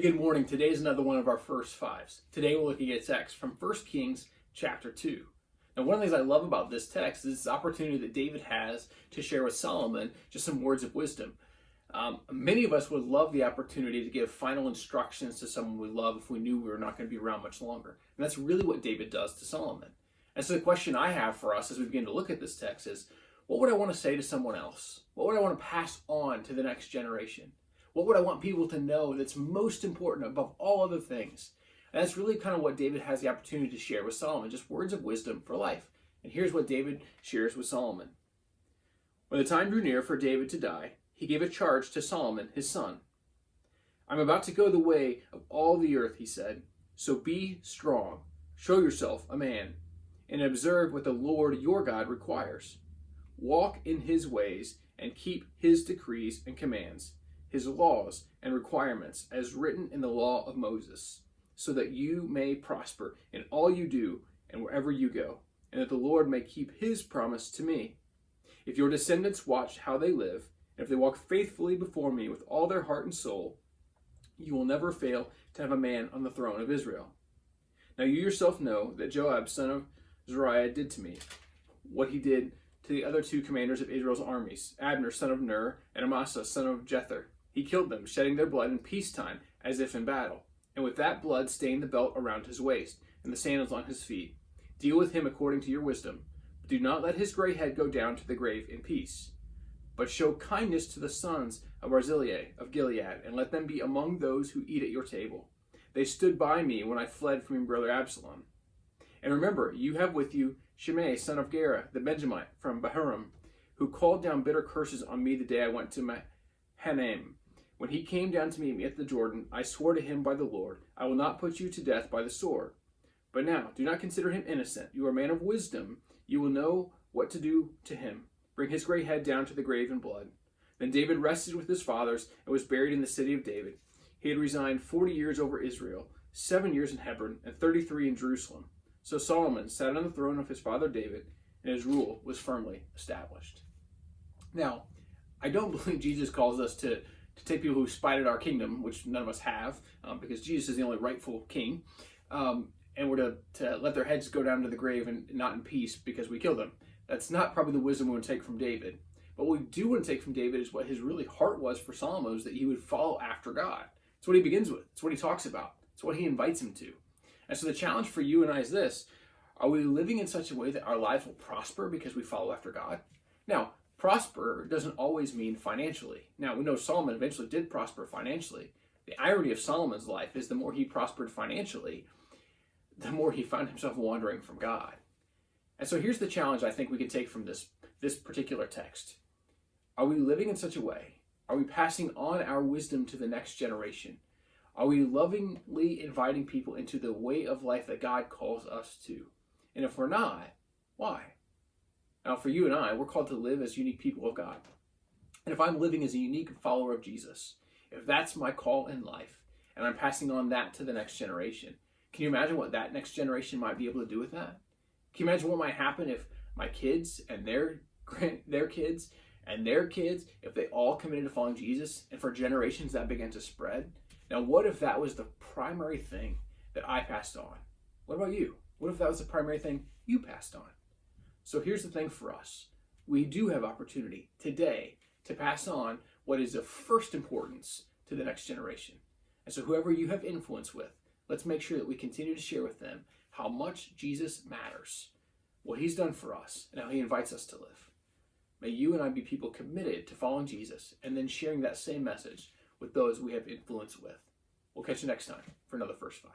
good morning. Today is another one of our first fives. Today we're looking at a text from 1 Kings chapter 2. Now, one of the things I love about this text is this opportunity that David has to share with Solomon just some words of wisdom. Many of us would love the opportunity to give final instructions to someone we love if we knew we were not going to be around much longer. And that's really what David does to Solomon. And so the question I have for us as we begin to look at this text is, what would I want to say to someone else? What would I want to pass on to the next generation? What would I want people to know that's most important above all other things? And that's really kind of what David has the opportunity to share with Solomon, just words of wisdom for life. And here's what David shares with Solomon. When the time drew near for David to die, he gave a charge to Solomon, his son. I'm about to go the way of all the earth, he said. So be strong, show yourself a man, and observe what the Lord your God requires. Walk in his ways and keep his decrees and commands, his laws and requirements as written in the law of Moses, so that you may prosper in all you do and wherever you go, and that the Lord may keep his promise to me. If your descendants watch how they live, and if they walk faithfully before me with all their heart and soul, you will never fail to have a man on the throne of Israel. Now you yourself know that Joab, son of Zeruiah, did to me what he did to the other two commanders of Israel's armies, Abner, son of Ner, and Amasa, son of Jether. He killed them, shedding their blood in peacetime, as if in battle. And with that blood stained the belt around his waist, and the sandals on his feet. Deal with him according to your wisdom. But do not let his gray head go down to the grave in peace. But show kindness to the sons of Barzillai of Gilead, and let them be among those who eat at your table. They stood by me when I fled from your brother Absalom. And remember, you have with you Shimei, son of Gera, the Benjamite from Bahurim, who called down bitter curses on me the day I went to Mahanaim. When he came down to meet me at the Jordan, I swore to him by the Lord, I will not put you to death by the sword. But now, do not consider him innocent. You are a man of wisdom. You will know what to do to him. Bring his gray head down to the grave in blood. Then David rested with his fathers and was buried in the city of David. He had resigned 40 years over Israel, 7 years in Hebron, and 33 in Jerusalem. So Solomon sat on the throne of his father David, and his rule was firmly established. Now, I don't believe Jesus calls us to take people who spited our kingdom, which none of us have, because Jesus is the only rightful king, and we're to let their heads go down to the grave and not in peace because we killed them. That's not probably the wisdom we want to take from David. But what we do want to take from David is what his really heart was for Solomon, was that he would follow after God. That's what he begins with. It's what he talks about. It's what he invites him to. And so the challenge for you and I is this: are we living in such a way that our lives will prosper because we follow after God? Now, prosper doesn't always mean financially. Now, we know Solomon eventually did prosper financially. The irony of Solomon's life is the more he prospered financially, the more he found himself wandering from God. And so here's the challenge I think we can take from this particular text. Are we living in such a way? Are we passing on our wisdom to the next generation? Are we lovingly inviting people into the way of life that God calls us to? And if we're not, why? Now, for you and I, we're called to live as unique people of God. And if I'm living as a unique follower of Jesus, if that's my call in life, and I'm passing on that to the next generation, can you imagine what that next generation might be able to do with that? Can you imagine what might happen if my kids and their kids and their kids, if they all committed to following Jesus, and for generations that began to spread? Now, what if that was the primary thing that I passed on? What about you? What if that was the primary thing you passed on? So here's the thing for us. We do have opportunity today to pass on what is of first importance to the next generation. And so whoever you have influence with, let's make sure that we continue to share with them how much Jesus matters, what he's done for us, and how he invites us to live. May you and I be people committed to following Jesus and then sharing that same message with those we have influence with. We'll catch you next time for another First Five.